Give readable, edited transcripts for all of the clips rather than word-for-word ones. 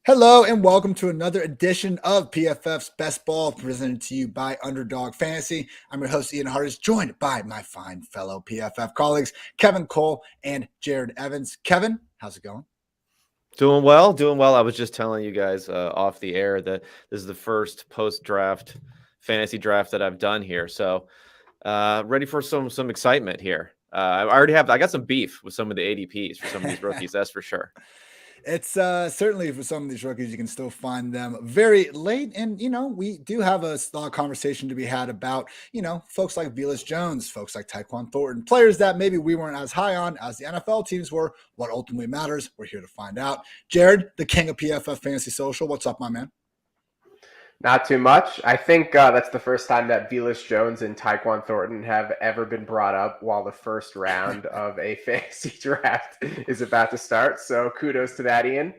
Hello and welcome to another edition of PFF's Best Ball presented to you by Underdog Fantasy. I'm your host, Ian Hartitz, joined by my fine fellow PFF colleagues, Kevin Cole and Jarad Evans. Kevin, how's it going? Doing well, doing well. I was just telling you guys off the air that this is the first post-draft fantasy draft that I've done here. So ready for some excitement here. I got some beef with some of the ADPs for some of these rookies, that's for sure. It's certainly for some of these rookies, you can still find them very late. And, we do have a lot of conversation to be had about, folks like Velus Jones, folks like Tyquan Thornton, players that maybe we weren't as high on as the NFL teams were. What ultimately matters, we're here to find out. Jarad, the king of PFF Fantasy Social. What's up, my man? Not too much. I think that's the first time that Velus Jones and Tyquan Thornton have ever been brought up while the first round of a fantasy draft is about to start. So kudos to that, Ian.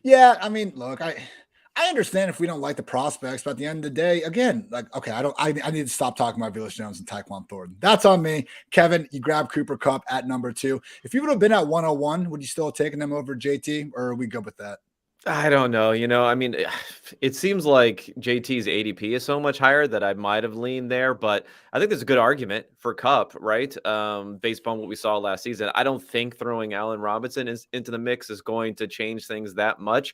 Yeah, I mean, look, I understand if we don't like the prospects, but at the end of the day, again, okay, I need to stop talking about Velus Jones and Tyquan Thornton. That's on me. Kevin, you grab Cooper Kupp at number 2. If you would have been at 101, would you still have taken them over JT, or are we good with that? I don't know. I mean, it seems like JT's ADP is so much higher that I might have leaned there, but I think there's a good argument for Kupp, right? Based on what we saw last season. I don't think throwing Allen Robinson into the mix is going to change things that much.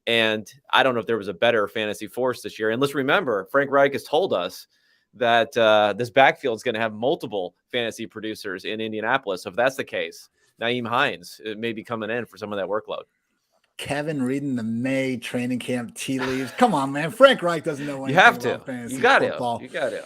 And I don't know if there was a better fantasy force this year. And let's remember, Frank Reich has told us that this backfield is going to have multiple fantasy producers in Indianapolis. So if that's the case, Nyheim Hines may be coming in for some of that workload. Kevin reading the May training camp tea leaves. Come on, man. Frank Reich doesn't know anything about fantasy football. You got to.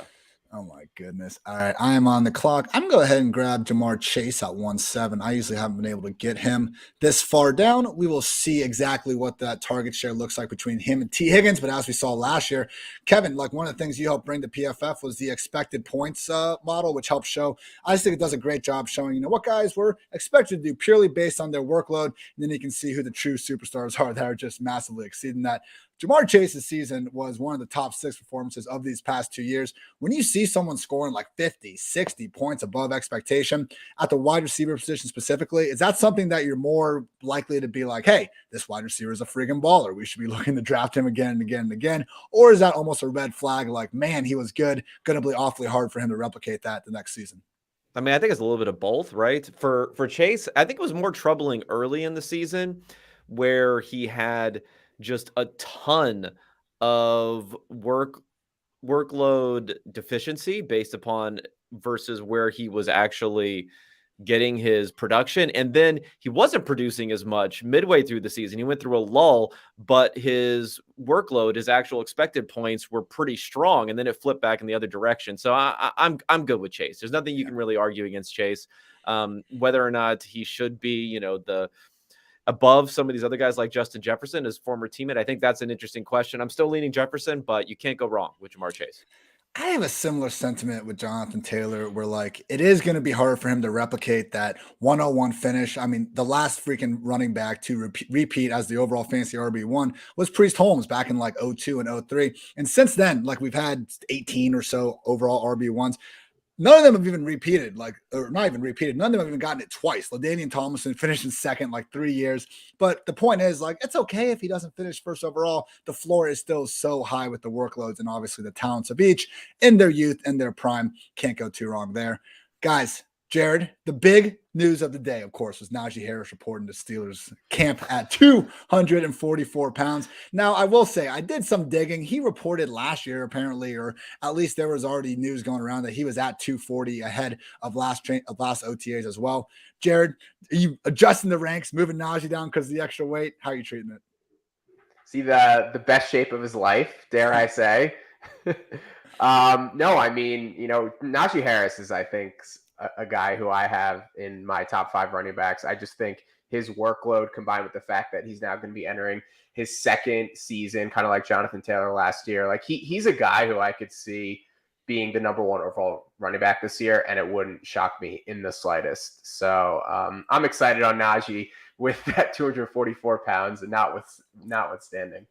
Oh, my goodness. All right, I am on the clock. I'm going to go ahead and grab Jamar Chase at 1.7. I usually haven't been able to get him this far down. We will see exactly what that target share looks like between him and T. Higgins. But as we saw last year, Kevin, like one of the things you helped bring to PFF was the expected points model, which helps show. I just think it does a great job showing, what guys were expected to do purely based on their workload. And then you can see who the true superstars are that are just massively exceeding that. Jamar Chase's season was one of the top 6 performances of these past 2 years. When you see someone scoring like 50, 60 points above expectation at the wide receiver position specifically, is that something that you're more likely to be like, hey, this wide receiver is a freaking baller, we should be looking to draft him again and again and again? Or is that almost a red flag, like, man, he was good, going to be awfully hard for him to replicate that the next season? I mean, I think it's a little bit of both, right? For Chase, I think it was more troubling early in the season where he had just a ton of workload deficiency based upon versus where he was actually getting his production. And then he wasn't producing as much midway through the season. He went through a lull, but his workload, his actual expected points were pretty strong. And then it flipped back in the other direction. So I'm good with Chase. There's nothing you can really argue against Chase. Whether or not he should be, the above some of these other guys like Justin Jefferson, his former teammate, I think that's an interesting question. I'm still leaning Jefferson, but you can't go wrong with Jamar Chase. I have a similar sentiment with Jonathan Taylor where, like, it is going to be hard for him to replicate that 101 finish. I mean, the last freaking running back to repeat as the overall fantasy RB1 was Priest Holmes back in like 02 and 03. And since then, like, we've had 18 or so overall RB1s. None of them have even repeated, or not even repeated. None of them have even gotten it twice. LaDainian Tomlinson finished in second, 3 years. But the point is, it's okay if he doesn't finish first overall. The floor is still so high with the workloads and obviously the talents of each in their youth and their prime. Can't go too wrong there. Guys, Jarad, the big news of the day, of course, was Najee Harris reporting to Steelers camp at 244 pounds. Now, I will say, I did some digging. He reported last year, apparently, or at least there was already news going around that he was at 240 ahead of last OTAs as well. Jarad, are you adjusting the ranks, moving Najee down because of the extra weight? How are you treating it? See the best shape of his life, dare I say. No, I mean, Najee Harris is, I think, a guy who I have in my top 5 running backs. I just think his workload combined with the fact that he's now going to be entering his second season, kind of like Jonathan Taylor last year. Like he's a guy who I could see being the number 1 overall running back this year, and it wouldn't shock me in the slightest. So I'm excited on Najee with that 244 pounds and notwithstanding.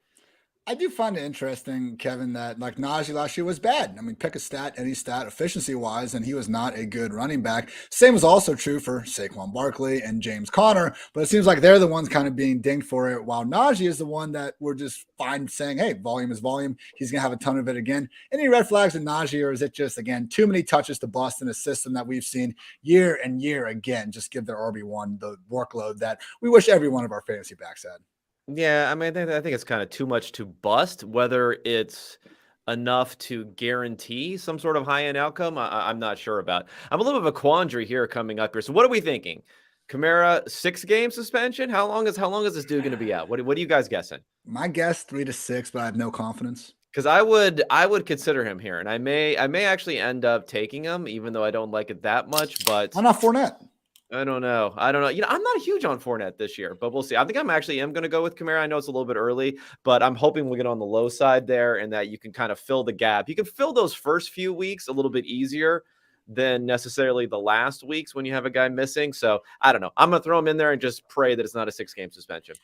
I do find it interesting, Kevin, that like Najee last year was bad. I mean, pick a stat, any stat, efficiency wise, and he was not a good running back. Same was also true for Saquon Barkley and James Conner, but it seems like they're the ones kind of being dinged for it, while Najee is the one that we're just fine saying, hey, volume is volume. He's going to have a ton of it again. Any red flags in Najee, or is it just, again, too many touches to bust in a system that we've seen year and year again, just give their RB1 the workload that we wish every one of our fantasy backs had? Yeah, I mean, I think it's kind of too much to bust. Whether it's enough to guarantee some sort of high-end outcome, I'm not sure about. I'm a little bit of a quandary here coming up here. So what are we thinking? Kamara 6-game suspension? How long is this dude going to be out? What are you guys guessing? My guess 3 to 6, but I have no confidence. Because I would consider him here, and I may actually end up taking him, even though I don't like it that much. But Why not Fournette? I don't know. You know, I'm not huge on Fournette this year, but we'll see. I think am going to go with Kamara. I know it's a little bit early, but I'm hoping we'll get on the low side there, and that you can kind of fill the gap. You can fill those first few weeks a little bit easier than necessarily the last weeks when you have a guy missing. So I don't know. I'm going to throw him in there and just pray that it's not a 6-game suspension.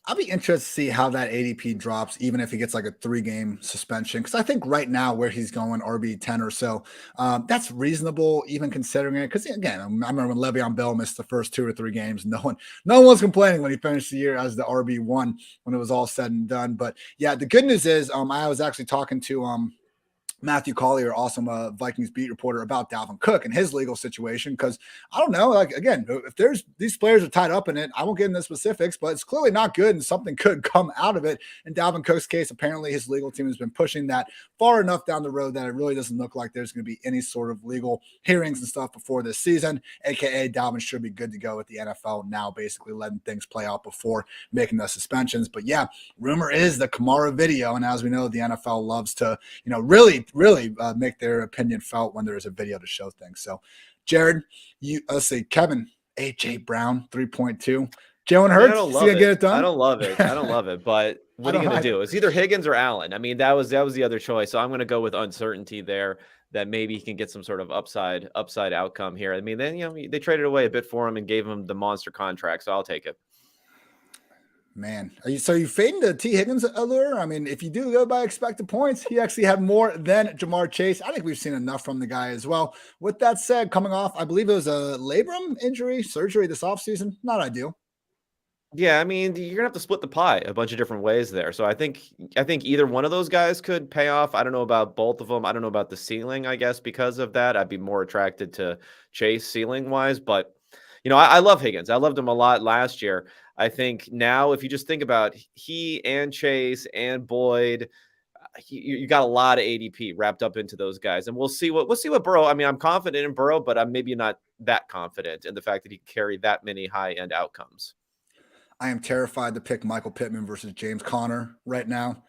I'll be interested to see how that ADP drops, even if he gets like a 3-game suspension. Because I think right now where he's going, RB10 or so, that's reasonable, even considering it. Because again, I remember when Le'Veon Bell missed the first 2 or 3 games. No one was complaining when he finished the year as the RB1 when it was all said and done. But yeah, the good news is I was actually talking to Matthew Collier, awesome Vikings beat reporter, about Dalvin Cook and his legal situation. Because I don't know, like, again, if there's these players are tied up in it, I won't get into specifics, but it's clearly not good and something could come out of it. In Dalvin Cook's case, apparently his legal team has been pushing that far enough down the road that it really doesn't look like there's going to be any sort of legal hearings and stuff before this season, aka Dalvin should be good to go with the NFL now, basically letting things play out before making the suspensions. But yeah, rumor is the Kamara video, and as we know, the NFL loves to, really make their opinion felt when there is a video to show things. So, Jarad, let's see, Kevin, AJ Brown, 3.2. Jalen Hurts, is he gonna get it done? I don't love it. But what are you gonna do? It's either Higgins or Allen. I mean, that was the other choice. So I'm gonna go with uncertainty there, that maybe he can get some sort of upside outcome here. I mean, then they traded away a bit for him and gave him the monster contract, so I'll take it. Man, are you fading the T. Higgins allure? I mean, if you do go by expected points, he actually had more than Jamar Chase. I think we've seen enough from the guy as well. With that said, coming off, I believe it was a labrum injury, surgery this offseason. Not ideal. Yeah, I mean, you're gonna have to split the pie a bunch of different ways there. So I think either one of those guys could pay off. I don't know about both of them. I don't know about the ceiling, I guess, because of that. I'd be more attracted to Chase ceiling wise, but I love Higgins. I loved him a lot last year. I think now, if you just think about he and Chase and Boyd, you got a lot of ADP wrapped up into those guys, and we'll see what Burrow. I mean, I'm confident in Burrow, but I'm maybe not that confident in the fact that he can carry that many high end outcomes. I am terrified to pick Michael Pittman versus James Conner right now.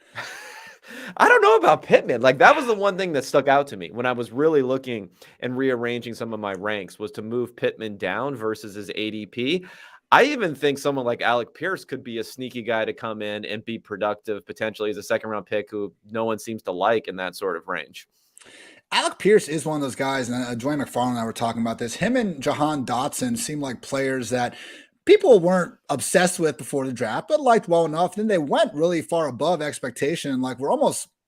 I don't know about Pittman. Like, that was the one thing that stuck out to me when I was really looking and rearranging some of my ranks, was to move Pittman down versus his ADP. I even think someone like Alec Pierce could be a sneaky guy to come in and be productive potentially as a 2nd-round pick who no one seems to like in that sort of range. Alec Pierce is one of those guys, and Dwayne McFarland and I were talking about this. Him and Jahan Dotson seem like players that people weren't obsessed with before the draft, but liked well enough. Then they went really far above expectation. Like, we're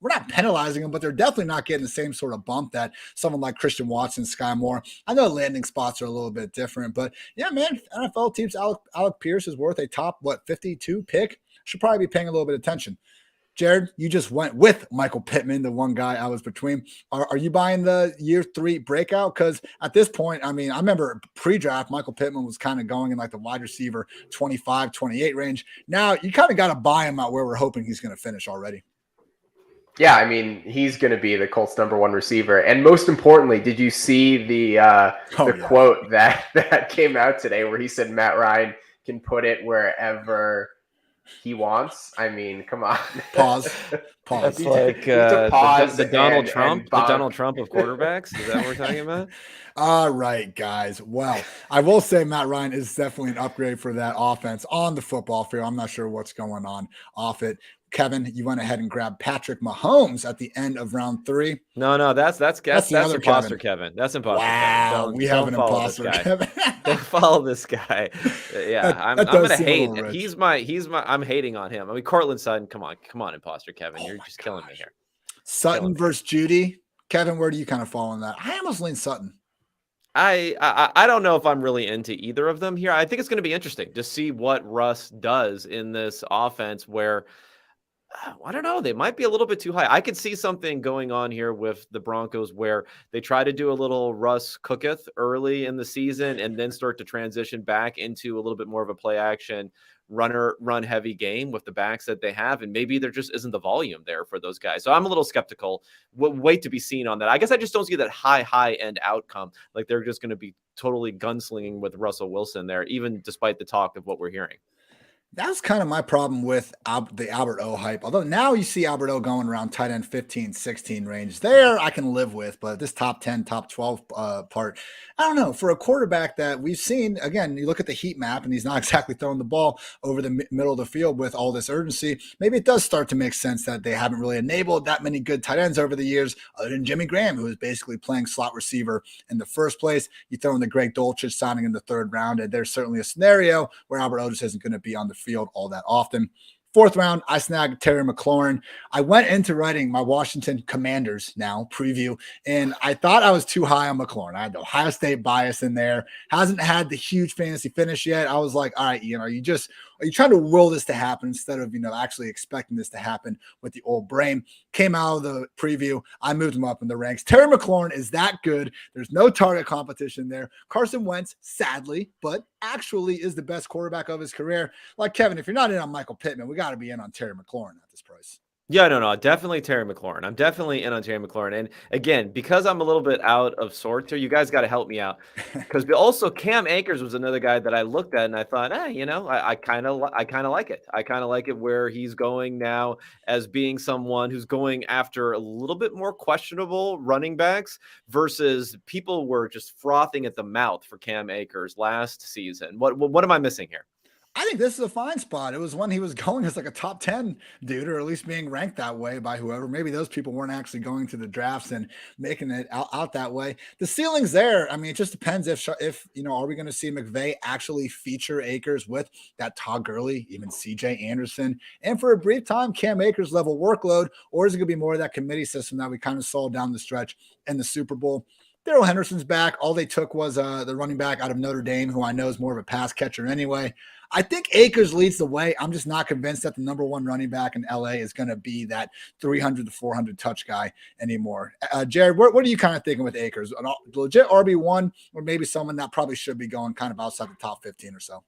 not penalizing them, but they're definitely not getting the same sort of bump that someone like Christian Watson, Sky Moore. I know landing spots are a little bit different, but yeah, man, NFL teams, Alec Pierce is worth a top, 52 pick. Should probably be paying a little bit of attention. Jarad, you just went with Michael Pittman, the one guy I was between. Are you buying the year 3 breakout? Because at this point, I mean, I remember pre-draft, Michael Pittman was kind of going in like the wide receiver 25, 28 range. Now you kind of got to buy him out where we're hoping he's going to finish already. Yeah, I mean, he's going to be the Colts' #1 receiver. And most importantly, did you see the quote that came out today where he said Matt Ryan can put it wherever he wants? I mean, come on. Pause. That's like the Donald Trump, the Donald Trump of quarterbacks. Is that what we're talking about? All right, guys. Well, I will say Matt Ryan is definitely an upgrade for that offense on the football field. I'm not sure what's going on off it. Kevin, you went ahead and grabbed Patrick Mahomes at the end of round 3. No, that's the other imposter Kevin. That's imposter Wow, Kevin. we have an follow this imposter, guy. Kevin. Don't follow this guy. Yeah, I'm that gonna does seem a hate. little rich. He's my. I'm hating on him. I mean, Cortland Sutton. Come on, imposter Kevin. You're just killing me here. Sutton versus Judy. Kevin, where do you kind of fall on that? I almost lean Sutton. I don't know if I'm really into either of them here. I think it's going to be interesting to see what Russ does in this offense where I don't know, they might be a little bit too high. I could see something going on here with the Broncos where they try to do a little Russ cooketh early in the season and then start to transition back into a little bit more of a play action run heavy game with the backs that they have. And maybe there just isn't the volume there for those guys. So I'm a little skeptical. We'll wait to be seen on that. I guess I just don't see that high end outcome. Like they're just going to be totally gunslinging with Russell Wilson there, even despite the talk of what we're hearing. That's kind of my problem with the Albert O hype. Although now you see Albert O going around tight end 15, 16 range. There I can live with, but this top 10, top 12 part, I don't know. For a quarterback that we've seen, again, you look at the heat map and he's not exactly throwing the ball over the middle of the field with all this urgency. Maybe it does start to make sense that they haven't really enabled that many good tight ends over the years, other than Jimmy Graham, who was basically playing slot receiver in the first place. You throw in the Greg Dulcich signing in the 3rd round, and there's certainly a scenario where Albert O just isn't going to be on the field all that often. 4th round, I snagged Terry McLaurin. I went into writing my Washington Commanders now preview, and I thought I was too high on McLaurin. I had the Ohio State bias in there. Hasn't had the huge fantasy finish yet. I was like, all right, are you trying to will this to happen instead of, actually expecting this to happen with the old brain? Came out of the preview. I moved him up in the ranks. Terry McLaurin is that good. There's no target competition there. Carson Wentz, sadly, but actually is the best quarterback of his career. Like Kevin, if you're not in on Michael Pittman, we got to be in on Terry McLaurin at this price. Yeah, no, definitely Terry McLaurin. I'm definitely in on Terry McLaurin. And again, because I'm a little bit out of sorts here, you guys got to help me out. Because also Cam Akers was another guy that I looked at and I thought, I kind of like it. I kind of like it where he's going now as being someone who's going after a little bit more questionable running backs versus people were just frothing at the mouth for Cam Akers last season. What am I missing here? I think this is a fine spot. It was when he was going as like a top 10 dude, or at least being ranked that way by whoever. Maybe those people weren't actually going to the drafts and making it out that way. The ceiling's there. I mean, it just depends if are we going to see McVay actually feature Akers with that Todd Gurley, even CJ Anderson, and for a brief time, Cam Akers level workload, or is it going to be more of that committee system that we kind of saw down the stretch in the Super Bowl? Darrell Henderson's back. All they took was the running back out of Notre Dame, who I know is more of a pass catcher anyway. I think Akers leads the way. I'm just not convinced that the number 1 running back in LA is going to be that 300 to 400 touch guy anymore. Jared, what are you kind of thinking with Akers? An legit RB1, or maybe someone that probably should be going kind of outside the top 15 or so?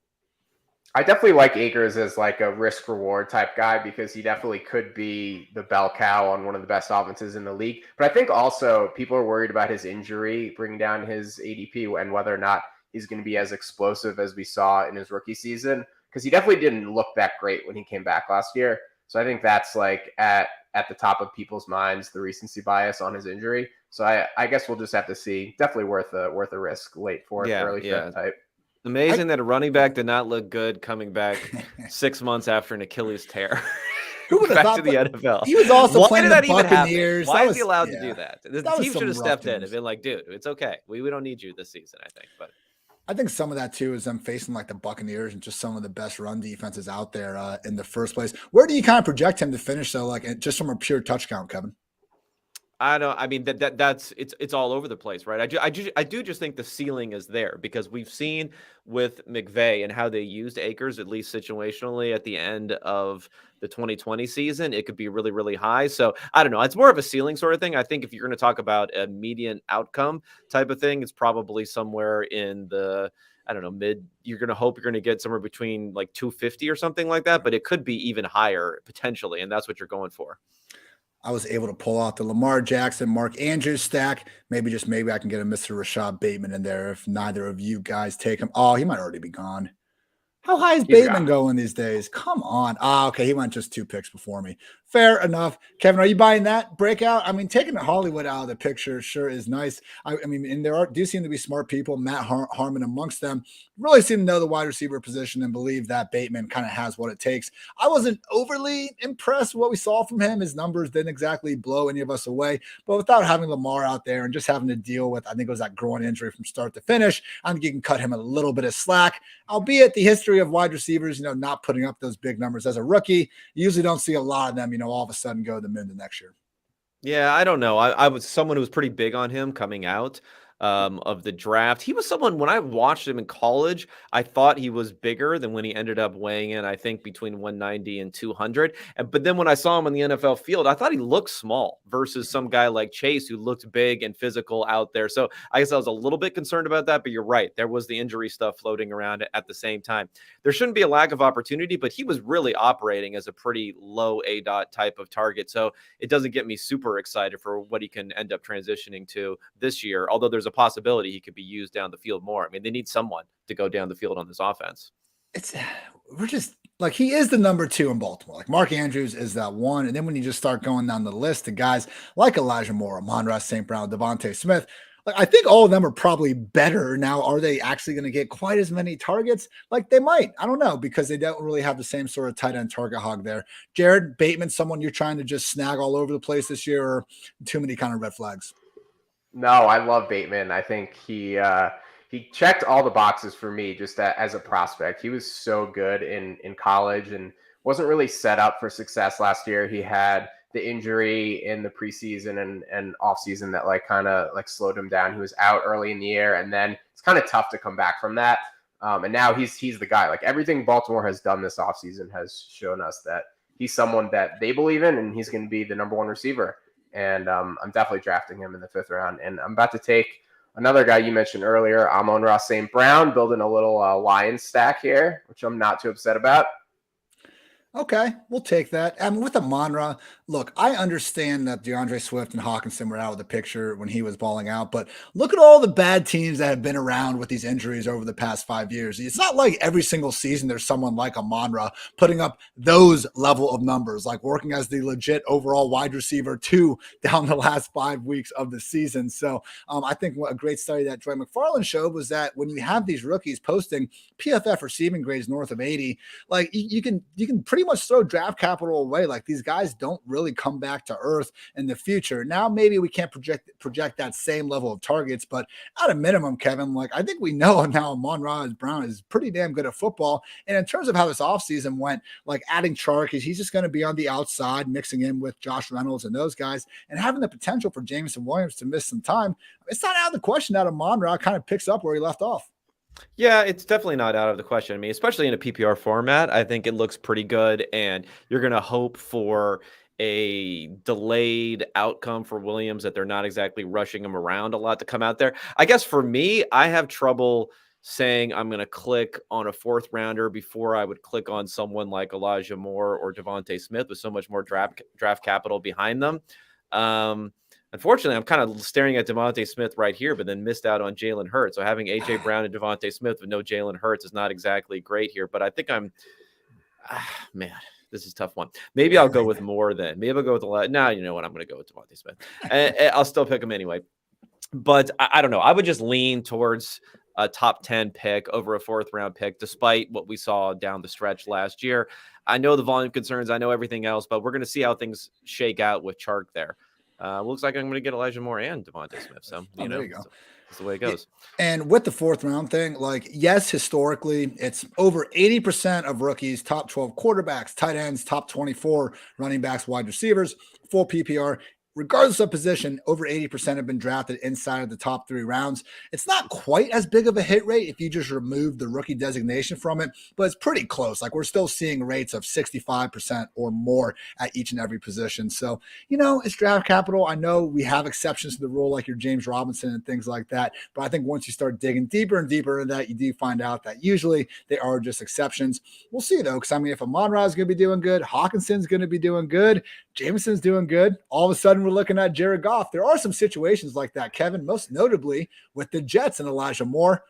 I definitely like Akers as like a risk reward type guy because he definitely could be the bell cow on one of the best offenses in the league. But I think also people are worried about his injury, bringing down his ADP and whether or not he's going to be as explosive as we saw in his rookie season, because he definitely didn't look that great when he came back last year. So I think that's like at the top of people's minds, the recency bias on his injury. So I guess we'll just have to see. Definitely worth a risk late for early fifth type. Amazing that a running back did not look good coming back 6 months after an Achilles tear. Who would have back thought to the NFL? He was also Why playing did the that even Buccaneers. happen? Why is he allowed to do that? The team should have stepped in and been like, dude, it's okay. We don't need you this season, I think. But I think some of that too is them facing like the Buccaneers and just some of the best run defenses out there in the first place. Where do you kind of project him to finish though, like just from a pure touch count, Kevin? I mean that's it's all over the place, right? I do just think the ceiling is there because we've seen with McVay and how they used Akers, at least situationally at the end of the 2020 season, it could be really, really high. So I don't know. It's more of a ceiling sort of thing. I think if you're going to talk about a median outcome type of thing, it's probably somewhere in the, I don't know, mid, you're going to hope you're going to get somewhere between like 250 or something like that, but it could be even higher potentially. And that's what you're going for. I was able to pull out the Lamar Jackson, Mark Andrews stack. Maybe I can get a Mr. Rashad Bateman in there if neither of you guys take him. Oh, he might already be gone. How high is He's Bateman got it. going these days? Come on. Okay. He went just 2 picks before me. Fair enough. Kevin, are you buying that breakout? I mean, taking Hollywood out of the picture sure is nice. I mean, and do seem to be smart people, Matt Harmon amongst them, really seem to know the wide receiver position and believe that Bateman kind of has what it takes. I wasn't overly impressed with what we saw from him. His numbers didn't exactly blow any of us away, but without having Lamar out there and just having to deal with, I think it was that groin injury from start to finish, I think you can cut him a little bit of slack, albeit the history of wide receivers, not putting up those big numbers as a rookie. You usually don't see a lot of them, all of a sudden go to the moon the next year. Yeah, I don't know. I was someone who was pretty big on him coming out of the draft. He was someone, when I watched him in college, I thought he was bigger than when he ended up weighing in, I think, between 190 and 200. But then when I saw him on the NFL field, I thought he looked small versus some guy like Chase who looked big and physical out there. So I guess I was a little bit concerned about that, but you're right. There was the injury stuff floating around at the same time. There shouldn't be a lack of opportunity, but he was really operating as a pretty low ADOT type of target. So it doesn't get me super excited for what he can end up transitioning to this year, although there's a possibility he could be used down the field more. I mean, they need someone to go down the field on this offense. We're just like, he is the number 2 in Baltimore. Like, Mark Andrews is that one. And then when you just start going down the list of guys like Elijah Moore, Amon-Ra St. Brown, Devontae Smith, like, I think all of them are probably better. Now, are they actually going to get quite as many targets? Like, they might. I don't know, because they don't really have the same sort of tight end target hog there. Jarad, Bateman, someone you're trying to just snag all over the place this year, or too many kind of red flags? No, I love Bateman. I think he checked all the boxes for me just as a prospect. He was so good in college and wasn't really set up for success last year. He had the injury in the preseason and offseason that kind of slowed him down. He was out early in the year, and then it's kind of tough to come back from that. And now he's the guy. Like, everything Baltimore has done this offseason has shown us that he's someone that they believe in, and he's going to be the number 1 receiver. And I'm definitely drafting him in the 5th round. And I'm about to take another guy you mentioned earlier, Amon-Ra St. Brown, building a little Lions stack here, which I'm not too upset about. Okay, we'll take that. I mean, with Amon-Ra, look, I understand that DeAndre Swift and Hawkinson were out of the picture when he was balling out, but look at all the bad teams that have been around with these injuries over the past 5 years. It's not like every single season there's someone like Amon-Ra putting up those level of numbers, like working as the legit overall wide receiver 2 down the last 5 weeks of the season. So I think what a great study that Troy McFarland showed was that when you have these rookies posting PFF receiving grades north of 80, like you can pretty much throw draft capital away. Like, these guys don't really come back to earth in the future. Now, maybe we can't project that same level of targets, but at a minimum, Kevin, like, I think we know now Amon-Ra Brown is pretty damn good at football. And in terms of how this offseason went, like, adding Chark, he's just going to be on the outside, mixing in with Josh Reynolds and those guys, and having the potential for Jameson Williams to miss some time. It's not out of the question that Amon-Ra kind of picks up where he left off. Yeah, it's definitely not out of the question. I mean, especially in a PPR format, I think it looks pretty good, and you're going to hope for a delayed outcome for Williams, that they're not exactly rushing him around a lot to come out there. I guess for me, I have trouble saying I'm going to click on a 4th rounder before I would click on someone like Elijah Moore or Devontae Smith with so much more draft capital behind them. Unfortunately, I'm kind of staring at Devontae Smith right here, but then missed out on Jalen Hurts. So having A.J. Brown and Devontae Smith with no Jalen Hurts is not exactly great here. But I think man, this is a tough one. Maybe I'll go with Moore then. Maybe I'll go with no, you know what? I'm going to go with Devontae Smith. I'll still pick him anyway. But I don't know. I would just lean towards a top 10 pick over a 4th round pick, despite what we saw down the stretch last year. I know the volume concerns. I know everything else, but we're going to see how things shake out with Chark there. Looks like I'm going to get Elijah Moore and Devontae Smith. So, there you go. That's the way it goes. And with the 4th round thing, like, yes, historically, it's over 80% of rookies, top 12 quarterbacks, tight ends, top 24 running backs, wide receivers, full PPR. Regardless of position, over 80% have been drafted inside of the top 3 rounds. It's not quite as big of a hit rate if you just remove the rookie designation from it, but it's pretty close. Like, we're still seeing rates of 65% or more at each and every position. So, it's draft capital. I know we have exceptions to the rule, like your James Robinson and things like that, but I think once you start digging deeper and deeper into that, you do find out that usually they are just exceptions. We'll see, though, because, I mean, if Amon-Ra is going to be doing good, Hawkinson's going to be doing good, Jameson's doing good, all of a sudden we're looking at Jared Goff. There are some situations like that, Kevin, most notably with the Jets and Elijah Moore.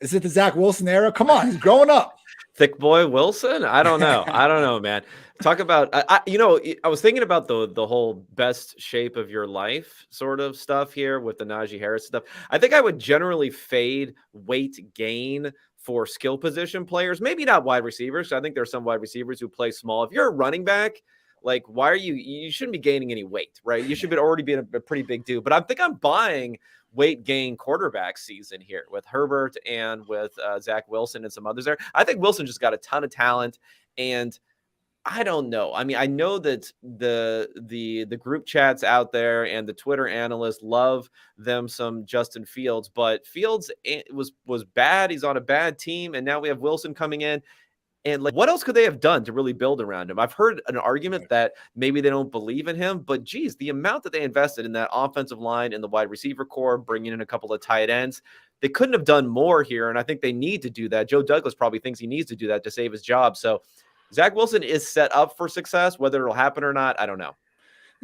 Is it the Zach Wilson era? Come on, he's growing up. Thick boy Wilson? I don't know, man. Talk about, I was thinking about the whole best shape of your life sort of stuff here with the Najee Harris stuff. I think I would generally fade weight gain for skill position players, maybe not wide receivers. I think there's some wide receivers who play small. If you're a running back, like, why are you shouldn't be gaining any weight, right? You should be already be a pretty big dude. But I think I'm buying weight gain quarterback season here with Herbert and with Zach Wilson and some others there. I think Wilson just got a ton of talent, and I don't know. I mean, I know that the group chats out there and the Twitter analysts love them some Justin Fields, but Fields was bad. He's on a bad team, and now we have Wilson coming in. And like, what else could they have done to really build around him? I've heard an argument that maybe they don't believe in him, but geez, the amount that they invested in that offensive line and the wide receiver core, bringing in a couple of tight ends, they couldn't have done more here. And I think they need to do that. Joe Douglas probably thinks he needs to do that to save his job. So Zach Wilson is set up for success. Whether it'll happen or not, I don't know.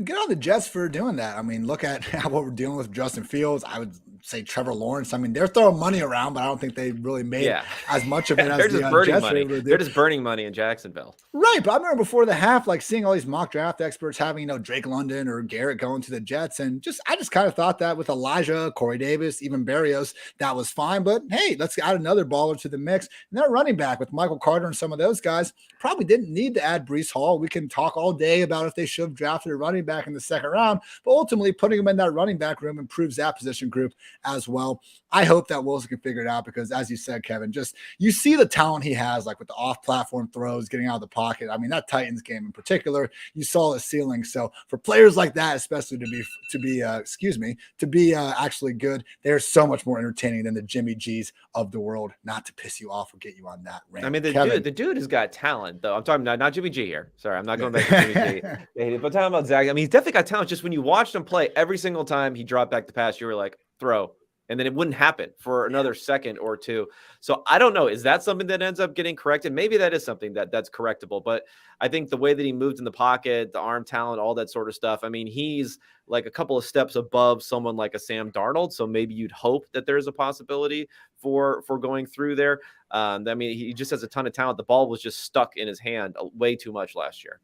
Get on the Jets for doing that. I mean, look at what we're dealing with Justin Fields. I would say Trevor Lawrence. I mean, they're throwing money around, but I don't think they really made as much of it as the Jets were able to do. They're just burning money in Jacksonville. Right. But I remember before the half, like seeing all these mock draft experts having, Drake London or Garrett going to the Jets. And I just kind of thought that with Elijah, Corey Davis, even Berrios, that was fine. But hey, let's add another baller to the mix. And they're running back with Michael Carter and some of those guys. Probably didn't need to add Breece Hall. We can talk all day about if they should have drafted a running back in the second round. But ultimately, putting him in that running back room improves that position group as well. I hope that Wilson can figure it out because, as you said, Kevin, you see the talent he has, like with the off-platform throws, getting out of the pocket. I mean, that Titans game in particular, you saw the ceiling. So for players like that, especially to be actually good, they're so much more entertaining than the Jimmy G's of the world. Not to piss you off or get you on that rant. I mean, the dude has got talent, though. I'm talking not Jimmy G here. Sorry, I'm not going back to Jimmy G. But talking about Zach, I mean, he's definitely got talent. Just when you watched him play, every single time he dropped back the pass, you were like, throw. And then it wouldn't happen for another second or two. So I don't know. Is that something that ends up getting corrected? Maybe that is something that's correctable. But I think the way that he moved in the pocket, the arm talent, all that sort of stuff, I mean, he's like a couple of steps above someone like a Sam Darnold. So maybe you'd hope that there's a possibility for going through there. I mean, he just has a ton of talent. The ball was just stuck in his hand way too much last year.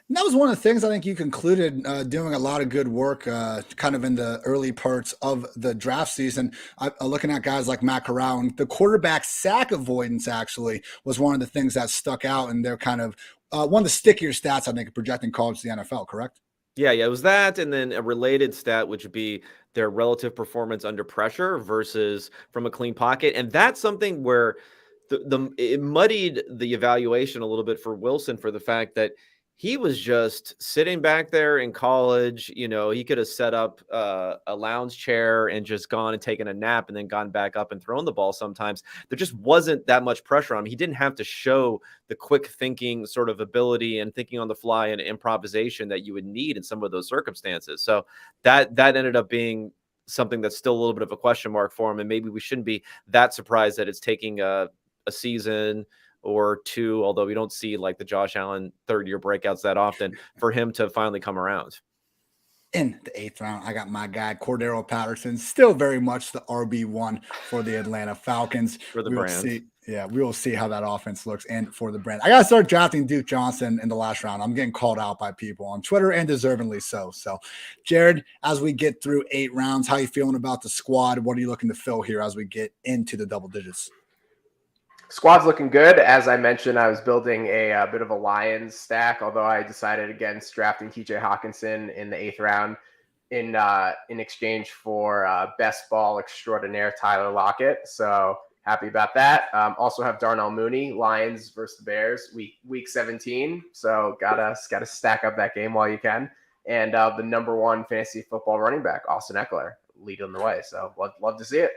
And that was one of the things I think you concluded doing a lot of good work kind of in the early parts of the draft season. Looking at guys like Matt Corral, and the quarterback sack avoidance actually was one of the things that stuck out. And they're kind of one of the stickier stats, I think, projecting college to the NFL, correct? Yeah, it was that. And then a related stat, which would be their relative performance under pressure versus from a clean pocket. And that's something where it muddied the evaluation a little bit for Wilson for the fact that he was just sitting back there in college. He could have set up a lounge chair and just gone and taken a nap and then gone back up and thrown the ball sometimes. There just wasn't that much pressure on him. He didn't have to show the quick thinking sort of ability and thinking on the fly and improvisation that you would need in some of those circumstances. So that ended up being something that's still a little bit of a question mark for him. And maybe we shouldn't be that surprised that it's taking a season or two, although we don't see like the Josh Allen third-year breakouts that often, for him to finally come around. In the 8th round, I got my guy, Cordero Patterson, still very much the RB1 for the Atlanta Falcons. For the brand. We will see how that offense looks and for the brand. I got to start drafting Duke Johnson in the last round. I'm getting called out by people on Twitter and deservingly so. So, Jarad, as we get through 8 rounds, how are you feeling about the squad? What are you looking to fill here as we get into the double digits? Squad's looking good. As I mentioned, I was building a bit of a Lions stack, although I decided against drafting TJ Hawkinson in the 8th round in exchange for best ball extraordinaire Tyler Lockett. So happy about that. Also have Darnell Mooney, Lions versus the Bears, week 17. So gotta stack up that game while you can. And the number 1 fantasy football running back, Austin Eckler, leading the way. So love to see it.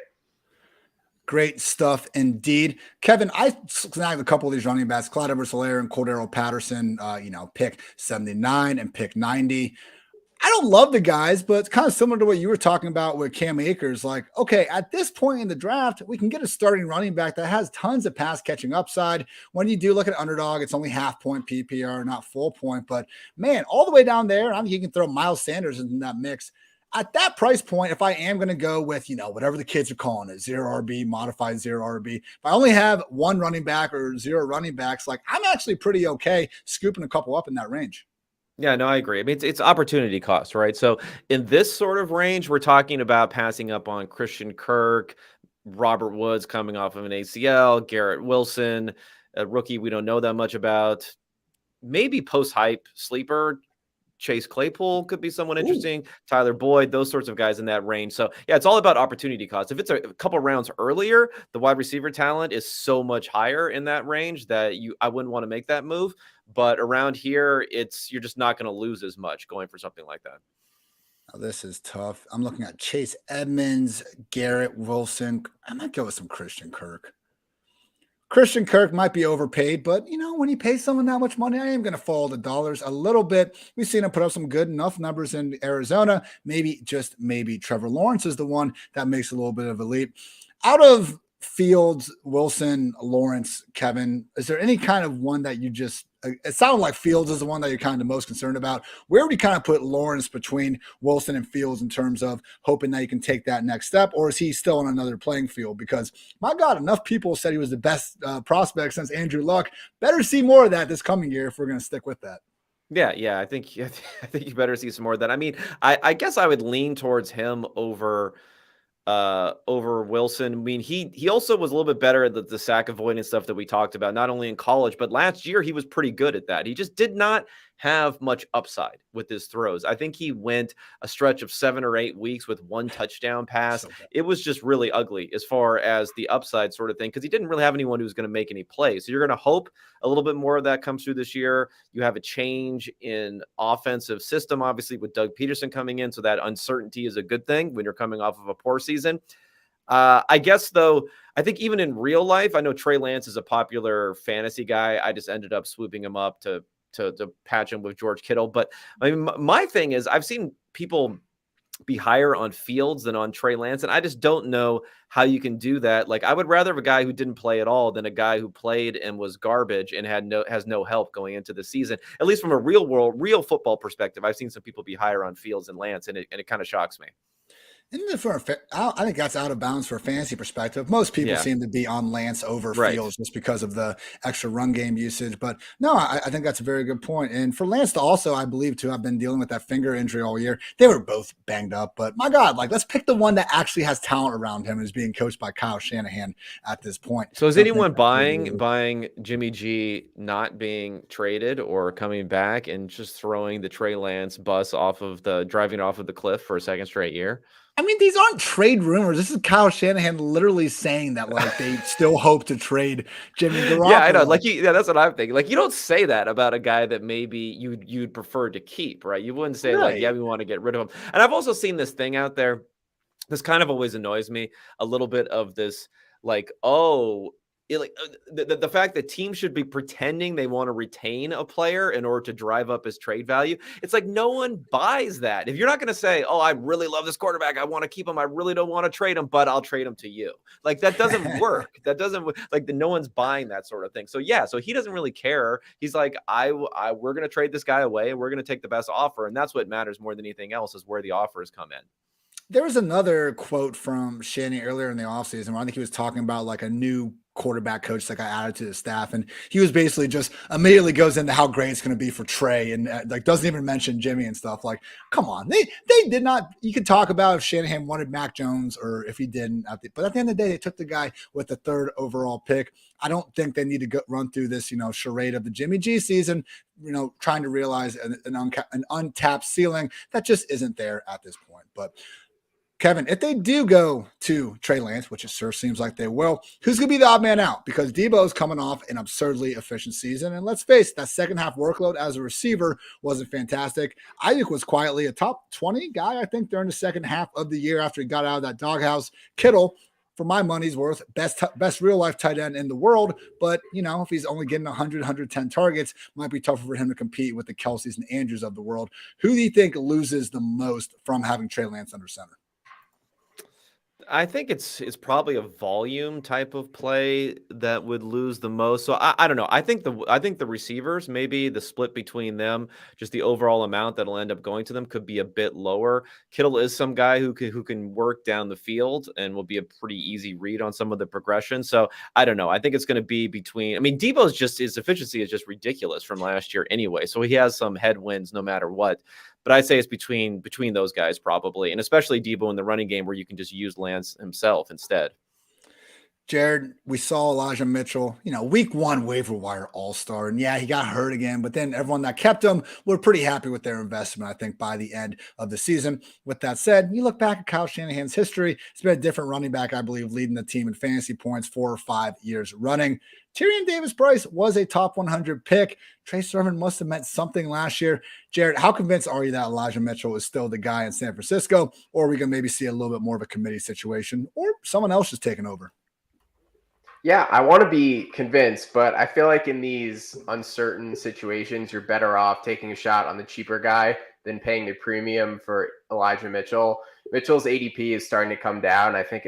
Great stuff indeed. Kevin, I snagged a couple of these running backs, Clyde Edwards-Helaire and Cordero Patterson, pick 79 and pick 90. I don't love the guys, but it's kind of similar to what you were talking about with Cam Akers. Like, okay, at this point in the draft, we can get a starting running back that has tons of pass catching upside. When you do look at Underdog, it's only half point PPR, not full point. But man, all the way down there, I think you can throw Miles Sanders in that mix At that price point, if I am going to go with, whatever the kids are calling it, 0 RB, modified 0 RB, if I only have one running back or 0 running backs, like I'm actually pretty okay scooping a couple up in that range. Yeah, no, I agree. I mean, it's opportunity cost, right? So in this sort of range, we're talking about passing up on Christian Kirk, Robert Woods coming off of an ACL, Garrett Wilson, a rookie we don't know that much about, maybe post-hype sleeper, Chase Claypool could be someone interesting. Tyler Boyd, those sorts of guys in that range. So yeah, it's all about opportunity cost. If it's a couple rounds earlier, the wide receiver talent is so much higher in that range that I wouldn't want to make that move. But around here, you're just not going to lose as much going for something like that. Now, this is tough. I'm looking at Chase Edmonds, Garrett Wilson. I might go with some Christian Kirk. Christian Kirk might be overpaid, but when you pay someone that much money, I am going to follow the dollars a little bit. We've seen him put up some good enough numbers in Arizona. Maybe Trevor Lawrence is the one that makes a little bit of a leap. Out of Fields, Wilson, Lawrence, Kevin, is there any kind of one that you just, it sounded like Fields is the one that you're kind of the most concerned about. Where would you kind of put Lawrence between Wilson and Fields in terms of hoping that you can take that next step, or is he still on another playing field? Because my God, enough people said he was the best prospect since Andrew Luck. Better see more of that this coming year if we're going to stick with that. Yeah. I think you better see some more of that. I mean, I guess I would lean towards him over Wilson. I mean, he also was a little bit better at the sack avoidance stuff that we talked about, not only in college, but last year he was pretty good at that. He just did not have much upside with his throws. I think he went a stretch of 7 or 8 weeks with one touchdown pass. It was just really ugly as far as the upside sort of thing, because he didn't really have anyone who was going to make any plays. So you're going to hope a little bit more of that comes through this year. You have a change in offensive system, obviously, with Doug Peterson coming in. So that uncertainty is a good thing when you're coming off of a poor season. I guess, though, I think even in real life, I know Trey Lance is a popular fantasy guy. I just ended up swooping him up to patch him with George Kittle. But I mean, my thing is I've seen people be higher on Fields than on Trey Lance, and I just don't know how you can do that. Like, I would rather have a guy who didn't play at all than a guy who played and was garbage and has no help going into the season. At least from a real football perspective, I've seen some people be higher on Fields than Lance, and it kind of shocks me. I think that's out of bounds for a fantasy perspective. Most people seem to be on Lance over Fields just because of the extra run game usage. But no, I think that's a very good point. And for Lance to also, I believe, to have been dealing with that finger injury all year, they were both banged up. But my God, let's pick the one that actually has talent around him and is being coached by Kyle Shanahan at this point. So is anyone buying Jimmy G not being traded or coming back and just throwing the Trey Lance bus driving off of the cliff for a second straight year? I mean, these aren't trade rumors. This is Kyle Shanahan literally saying that they still hope to trade Jimmy Garoppolo. Yeah, I know. That's what I'm thinking. Like, you don't say that about a guy that maybe you'd prefer to keep, right? You wouldn't say we want to get rid of him. And I've also seen this thing out there. This kind of always annoys me a little bit of this, the fact that teams should be pretending they want to retain a player in order to drive up his trade value. It's like no one buys that. If you're not going to say, "Oh, I really love this quarterback, I want to keep him, I really don't want to trade him, but I'll trade him to you," like that doesn't work. That doesn't no one's buying that sort of thing. So so he doesn't really care. He's like, we're going to trade this guy away, and we're going to take the best offer, and that's what matters more than anything else is where the offers come in. There was another quote from Shanny earlier in the offseason where I think he was talking about a new quarterback coach that got added to the staff. And he was basically just immediately goes into how great it's going to be for Trey and doesn't even mention Jimmy and stuff. Like, come on. They did not, you could talk about if Shanahan wanted Mac Jones or if he didn't. But at the end of the day, they took the guy with the 3rd overall pick. I don't think they need to run through this, charade of the Jimmy G season, trying to realize an untapped ceiling that just isn't there at this point. But Kevin, if they do go to Trey Lance, which it sure seems like they will, who's going to be the odd man out? Because Debo's coming off an absurdly efficient season. And let's face it, that second half workload as a receiver wasn't fantastic. Isaac was quietly a top 20 guy, I think, during the second half of the year after he got out of that doghouse. Kittle, for my money's worth, best real-life tight end in the world. But, if he's only getting 100, 110 targets, might be tougher for him to compete with the Kelseys and Andrews of the world. Who do you think loses the most from having Trey Lance under center? I think it's probably a volume type of play that would lose the most. So I don't know. I think the receivers, maybe the split between them, just the overall amount that'll end up going to them could be a bit lower. Kittle is some guy who can work down the field and will be a pretty easy read on some of the progression. So I don't know. I think it's going to be between. I mean, Debo's just his efficiency is just ridiculous from last year anyway. So he has some headwinds no matter what. But I'd say it's between those guys probably, and especially Debo in the running game where you can just use Lance himself instead. Jarad, we saw Elijah Mitchell, week 1 waiver wire all-star. And yeah, he got hurt again, but then everyone that kept him were pretty happy with their investment, I think, by the end of the season. With that said, you look back at Kyle Shanahan's history, it's been a different running back, I believe, leading the team in fantasy points 4 or 5 years running. Tyrion Davis-Price was a top 100 pick. Trey Sermon must have meant something last year. Jarad, how convinced are you that Elijah Mitchell is still the guy in San Francisco, or are we going to maybe see a little bit more of a committee situation, or someone else is taking over? Yeah, I want to be convinced, but I feel like in these uncertain situations, you're better off taking a shot on the cheaper guy than paying the premium for Elijah Mitchell. Mitchell's ADP is starting to come down. I think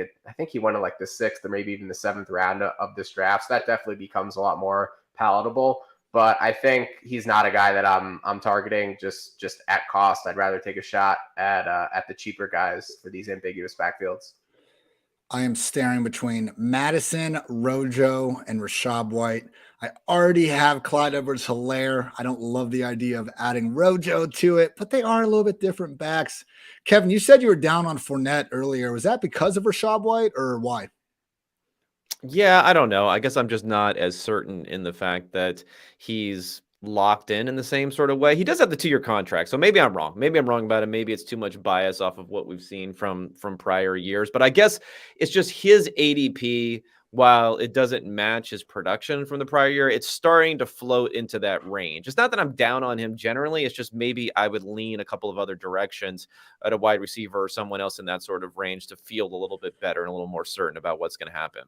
he went in like the 6th or maybe even the 7th round of this draft. So that definitely becomes a lot more palatable. But I think he's not a guy that I'm targeting just at cost. I'd rather take a shot at the cheaper guys for these ambiguous backfields. I am staring between Madison, Rojo, and Rashad White. I already have Clyde Edwards-Helaire. I don't love the idea of adding Rojo to it, but they are a little bit different backs. Kevin, you said you were down on Fournette earlier. Was that because of Rashad White or why? Yeah, I don't know. I guess I'm just not as certain in the fact that he's locked in the same sort of way. He does have the 2-year contract, so maybe I'm wrong. Maybe I'm wrong about it. Maybe it's too much bias off of what we've seen from prior years. But I guess it's just his ADP, while it doesn't match his production from the prior year, it's starting to float into that range. It's not that I'm down on him generally. It's just maybe I would lean a couple of other directions at a wide receiver or someone else in that sort of range to feel a little bit better and a little more certain about what's going to happen.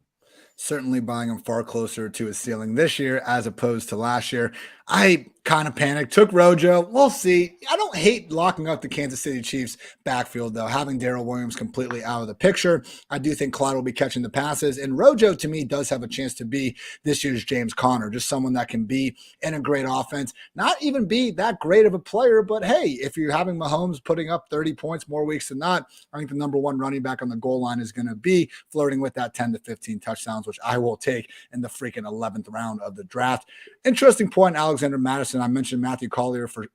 Certainly buying him far closer to his ceiling this year as opposed to last year. I kind of panicked, took Rojo. We'll see. I don't hate locking up the Kansas City Chiefs backfield, though. Having Darrell Williams completely out of the picture, I do think Clyde will be catching the passes. And Rojo, to me, does have a chance to be this year's James Conner, just someone that can be in a great offense, not even be that great of a player. But hey, if you're having Mahomes putting up 30 points more weeks than not, I think the number 1 running back on the goal line is going to be flirting with that 10 to 15 touchdowns, which I will take in the freaking 11th round of the draft. Interesting point, Alexander Madison. I mentioned Matthew Collier for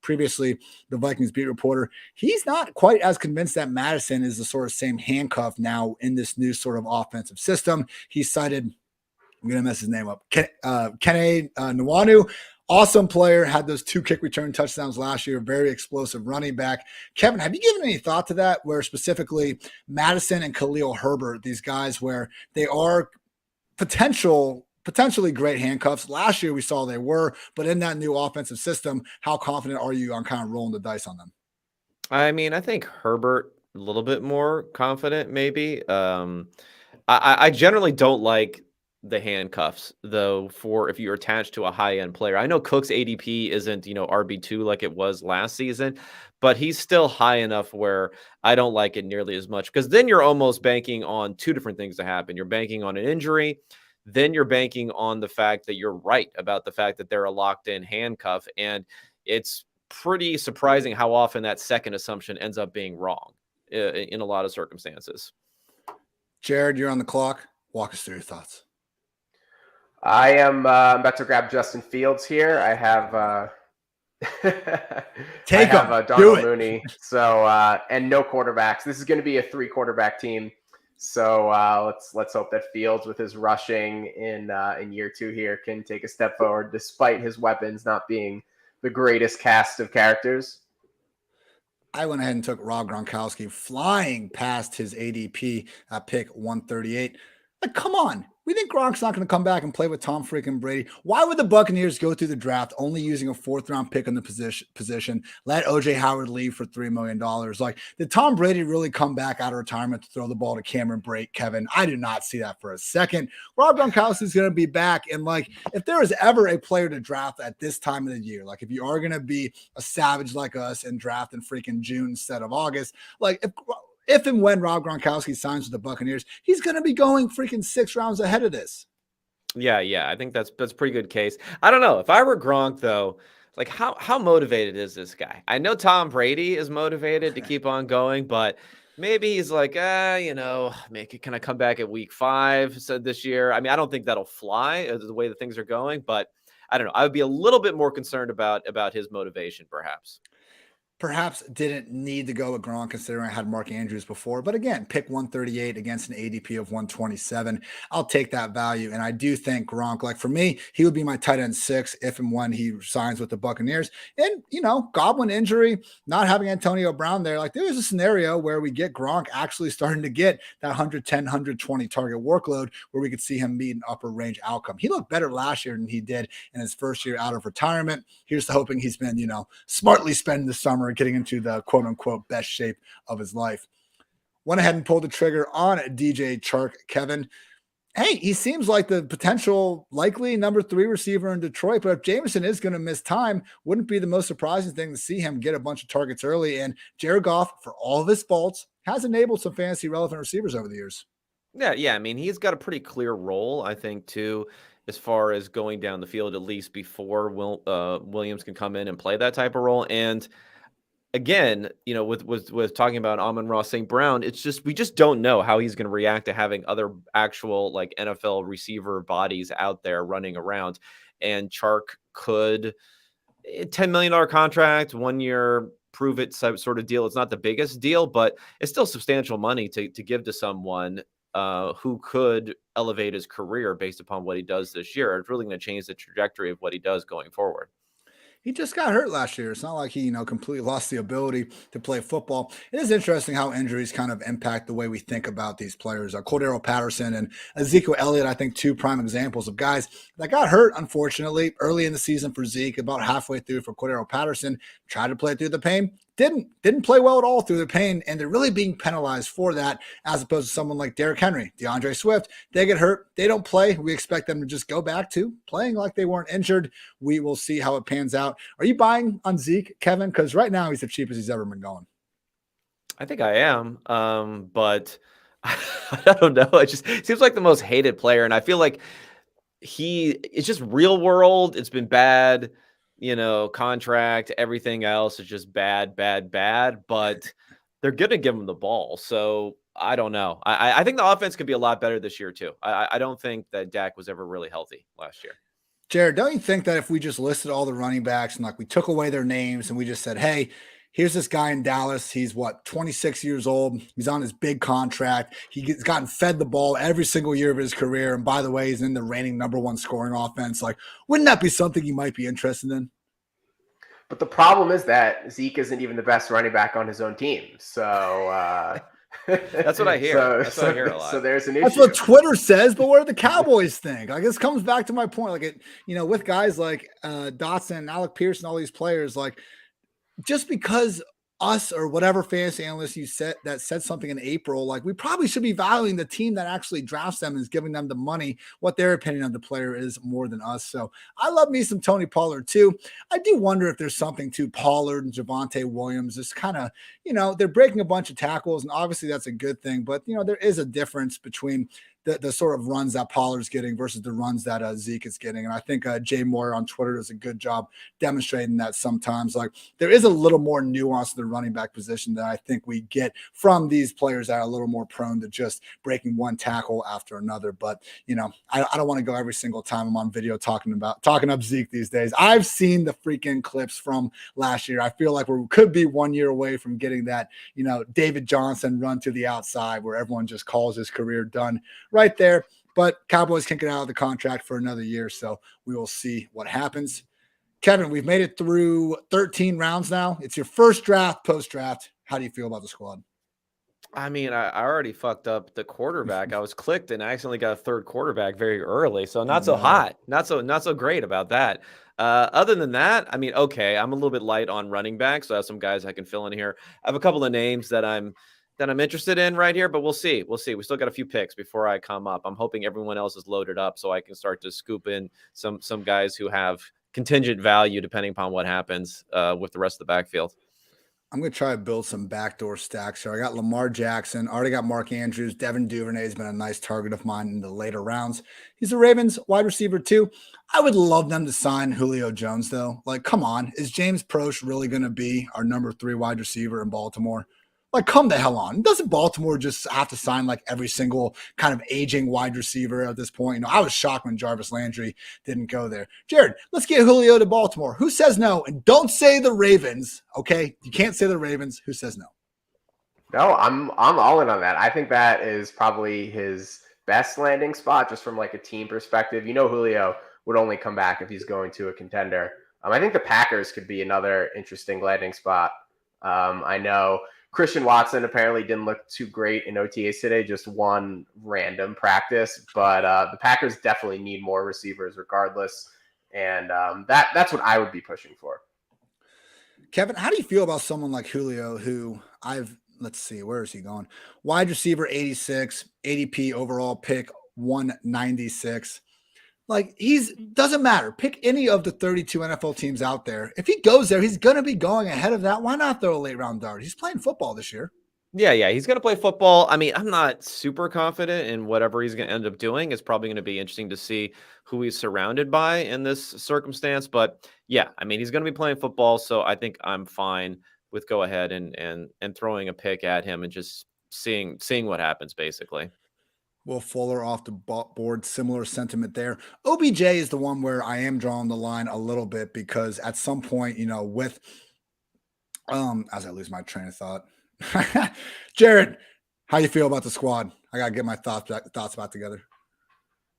previously, the Vikings beat reporter. He's not quite as convinced that Madison is the sort of same handcuff now in this new sort of offensive system. He cited, I'm going to mess his name up, Kene Nwanu. Awesome player, had those 2 kick return touchdowns last year, very explosive running back. Kevin, have you given any thought to that, where specifically Madison and Khalil Herbert, these guys where they are potentially great handcuffs? Last year we saw they were, but in that new offensive system, how confident are you on kind of rolling the dice on them? I mean, I think Herbert a little bit more confident, maybe. I generally don't like the handcuffs, though, for if you're attached to a high-end player. I know Cook's ADP isn't, RB2 like it was last season, but he's still high enough where I don't like it nearly as much, because then you're almost banking on 2 different things to happen. You're banking on an injury, then you're banking on the fact that you're right about the fact that they're a locked-in handcuff, and it's pretty surprising how often that second assumption ends up being wrong in a lot of circumstances. Jarad, you're on the clock. Walk us through your thoughts. I am about to grab Justin Fields here. I have Darnell Mooney. So and no quarterbacks. This is going to be a 3 quarterback team. So let's hope that Fields, with his rushing in year 2 here, can take a step forward despite his weapons not being the greatest cast of characters. I went ahead and took Rob Gronkowski, flying past his ADP at pick 138. Like, come on. We think Gronk's not going to come back and play with Tom freaking Brady. Why would the Buccaneers go through the draft only using a 4th-round pick in the position, let O.J. Howard leave for $3 million? Like, did Tom Brady really come back out of retirement to throw the ball to Cameron Brate, Kevin? I do not see that for a second. Rob Gronkowski is going to be back. And, like, if there is ever a player to draft at this time of the year, like if you are going to be a savage like us and draft in freaking June instead of August, like if and when Rob Gronkowski signs with the Buccaneers, he's going to be going freaking 6 rounds ahead of this. Yeah. I think that's a pretty good case. I don't know. If I were Gronk, though, like how motivated is this guy? I know Tom Brady is motivated to keep on going, but maybe he's like, can I come back at week 5 so this year? I mean, I don't think that'll fly the way that things are going, but I don't know. I would be a little bit more concerned about his motivation, perhaps. Perhaps didn't need to go with Gronk considering I had Mark Andrews before. But again, pick 138 against an ADP of 127. I'll take that value. And I do think Gronk, like for me, he would be my tight end 6 if and when he signs with the Buccaneers. And, Godwin injury, not having Antonio Brown there, like there was a scenario where we get Gronk actually starting to get that 110, 120 target workload where we could see him meet an upper range outcome. He looked better last year than he did in his first year out of retirement. Here's to hoping he's been, smartly spending the summer getting into the quote unquote best shape of his life. Went ahead and pulled the trigger on DJ Chark, Kevin. Hey, he seems like the potential likely number 3 receiver in Detroit, but if Jameson is going to miss time, wouldn't be the most surprising thing to see him get a bunch of targets early. And Jared Goff, for all of his faults, has enabled some fantasy relevant receivers over the years. Yeah. I mean, he's got a pretty clear role, I think, too, as far as going down the field, at least before Williams can come in and play that type of role. And again, with talking about Amon-Ra St. Brown, it's just we just don't know how he's going to react to having other actual like NFL receiver bodies out there running around. And Chark could $10 million contract, 1 year, prove it sort of deal. It's not the biggest deal, but it's still substantial money to give to someone who could elevate his career based upon what he does this year. It's really going to change the trajectory of what he does going forward. He just got hurt last year. It's not like he, completely lost the ability to play football. It is interesting how injuries kind of impact the way we think about these players. Cordero Patterson and Ezekiel Elliott, I think 2 prime examples of guys that got hurt, unfortunately, early in the season for Zeke, about halfway through for Cordero Patterson, tried to play through the pain. Didn't play well at all through the pain, and they're really being penalized for that, as opposed to someone like Derrick Henry, DeAndre Swift. They get hurt, they don't play. We expect them to just go back to playing like they weren't injured. We will see how it pans out. Are you buying on Zeke, Kevin? Because right now he's the cheapest he's ever been going. I think I am, but I don't know. It just seems like the most hated player, and I feel like it's just real world. It's been bad. Contract, everything else is just bad, but they're going to give him the ball. So I don't know. I think the offense could be a lot better this year too. I don't think that Dak was ever really healthy last year. Jared, don't you think that if we just listed all the running backs and like we took away their names and we just said, hey, here's this guy in Dallas. He's 26 years old. He's on his big contract. He's gotten fed the ball every single year of his career. And by the way, he's in the reigning number 1 scoring offense. Like, wouldn't that be something you might be interested in? But the problem is that Zeke isn't even the best running back on his own team. So that's what I hear. That's what I hear a lot. So there's an issue. That's what Twitter says, but what do the Cowboys think? Like, this comes back to my point. Like, with guys like Dotson, Alec Pierce, and all these players, like, just because us or whatever fantasy analyst you said something in April, like we probably should be valuing the team that actually drafts them and is giving them the money, what their opinion of the player is more than us. So I love me some Tony Pollard too. I do wonder if there's something to Pollard and Javonte Williams. It's kind of, they're breaking a bunch of tackles and obviously that's a good thing, but there is a difference between the sort of runs that Pollard's getting versus the runs that Zeke is getting. And I think Jay Moore on Twitter does a good job demonstrating that sometimes. Like, there is a little more nuance to the running back position that I think we get from these players that are a little more prone to just breaking one tackle after another. But, I don't want to go every single time I'm on video talking up Zeke these days. I've seen the freaking clips from last year. I feel like we could be 1 year away from getting that, David Johnson run to the outside where everyone just calls his career done right there. But Cowboys can't get out of the contract for another year, so we will see what happens. Kevin, we've made it through 13 rounds now. It's your first draft, post-draft. How do you feel about the squad? I mean, I already fucked up the quarterback. I was clicked and I accidentally got a third quarterback very early, so not so hot. Not so great about that. Other than that, I mean, okay, I'm a little bit light on running back, so I have some guys I can fill in here. I have a couple of names that I'm interested in right here, but we'll see. We still got a few picks before I come up. I'm hoping everyone else is loaded up so I can start to scoop in some guys who have contingent value depending upon what happens with the rest of the backfield. I'm going to try to build some backdoor stacks here. I got Lamar Jackson, already got Mark Andrews. Devin Duvernay has been a nice target of mine in the later rounds. He's the Ravens wide receiver too. I would love them to sign Julio Jones though. Like, come on. Is James Proche really going to be our number 3 wide receiver in Baltimore? Like, come the hell on. Doesn't Baltimore just have to sign like every single kind of aging wide receiver at this point? You know, I was shocked when Jarvis Landry didn't go there. Jared, let's get Julio to Baltimore. Who says no? And don't say the Ravens, okay? You can't say the Ravens. Who says no? No, I'm all in on that. I think that is probably his best landing spot just from like a team perspective. You know, Julio would only come back if he's going to a contender. I think the Packers could be another interesting landing spot. I know Christian Watson apparently didn't look too great in OTAs today, just one random practice. But the Packers definitely need more receivers regardless. And that's what I would be pushing for. Kevin, how do you feel about someone like Julio who let's see, where is he going? Wide receiver 86, ADP overall pick 196. Like, doesn't matter. Pick any of the 32 NFL teams out there. If he goes there, he's going to be going ahead of that. Why not throw a late round dart? He's playing football this year. Yeah, he's going to play football. I mean, I'm not super confident in whatever he's going to end up doing. It's probably going to be interesting to see who he's surrounded by in this circumstance. But yeah, I mean, he's going to be playing football, so I think I'm fine with go ahead and throwing a pick at him and just seeing what happens, basically. Will Fuller off the board, similar sentiment there. OBJ is the one where I am drawing the line a little bit because at some point, you know, with as I lose my train of thought. Jared, how you feel about the squad? I gotta get my thoughts back together.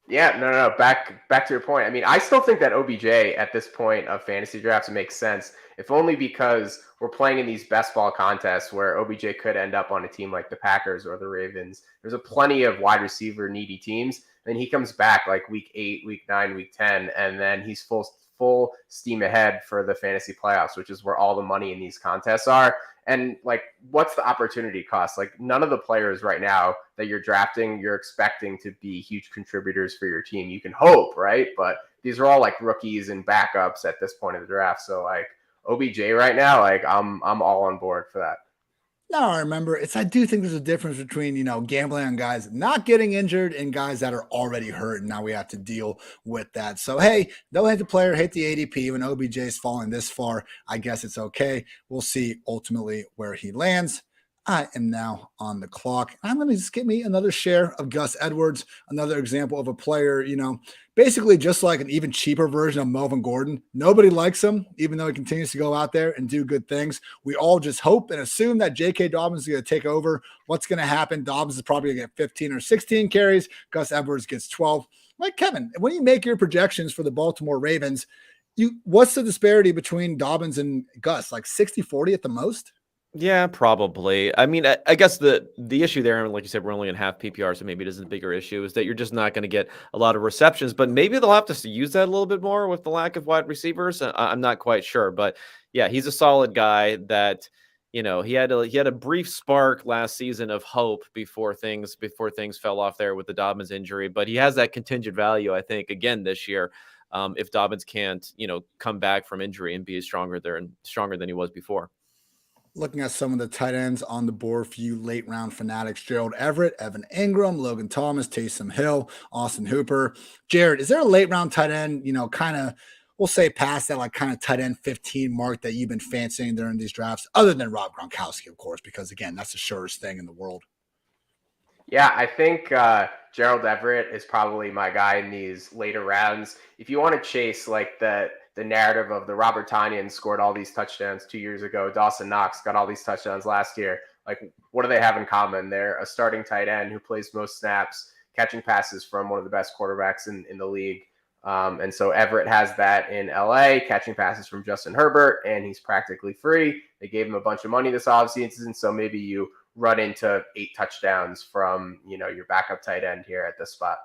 Yeah, no. Back to your point. I mean, I still think that OBJ at this point of fantasy drafts makes sense, if only because we're playing in these best ball contests where OBJ could end up on a team like the Packers or the Ravens. There's a plenty of wide receiver needy teams. And he comes back like week 8, week 9, week 10, and then he's full steam ahead for the fantasy playoffs, which is where all the money in these contests are. And like, what's the opportunity cost? Like, none of the players right now that you're drafting, you're expecting to be huge contributors for your team. You can hope, right? But these are all like rookies and backups at this point of the draft. So like OBJ right now, like I'm all on board for that. No, I remember I do think there's a difference between, you know, gambling on guys not getting injured and guys that are already hurt. And now we have to deal with that. So, hey, don't hit the player, hit the ADP. When OBJ is falling this far, I guess it's okay. We'll see ultimately where he lands. I am now on the clock. I'm going to just get me another share of Gus Edwards, another example of a player, you know, basically just like an even cheaper version of Melvin Gordon. Nobody likes him, even though he continues to go out there and do good things. We all just hope and assume that J.K. Dobbins is going to take over. What's going to happen? Dobbins is probably going to get 15 or 16 carries. Gus Edwards gets 12. Like, Kevin, when you make your projections for the Baltimore Ravens, what's the disparity between Dobbins and Gus? Like 60-40 at the most? Yeah, probably. I mean, I guess the issue there, and like you said, we're only in half PPR, so maybe it is a bigger issue, is that you're just not going to get a lot of receptions. But maybe they'll have to use that a little bit more with the lack of wide receivers. I'm not quite sure, but yeah, he's a solid guy that, you know, he had a brief spark last season of hope before things fell off there with the Dobbins injury. But he has that contingent value, I think, again this year. If Dobbins can't, you know, come back from injury and be stronger than he was before. Looking at some of the tight ends on the board for you late round fanatics: Gerald Everett, Evan Ingram, Logan Thomas, Taysom Hill, Austin Hooper. Jared, is there a late round tight end, you know, kind of, we'll say past that like kind of tight end 15 mark that you've been fancying during these drafts, other than Rob Gronkowski, of course, because again, that's the surest thing in the world? Yeah, I think Gerald Everett is probably my guy in these later rounds. If you want to chase like the narrative of the Robert Tonyan scored all these touchdowns 2 years ago, Dawson Knox got all these touchdowns last year. Like, what do they have in common? They're a starting tight end who plays most snaps, catching passes from one of the best quarterbacks in the league. And so Everett has that in LA, catching passes from Justin Herbert, and he's practically free. They gave him a bunch of money this offseason, so maybe you run into 8 touchdowns from, you know, your backup tight end here at this spot.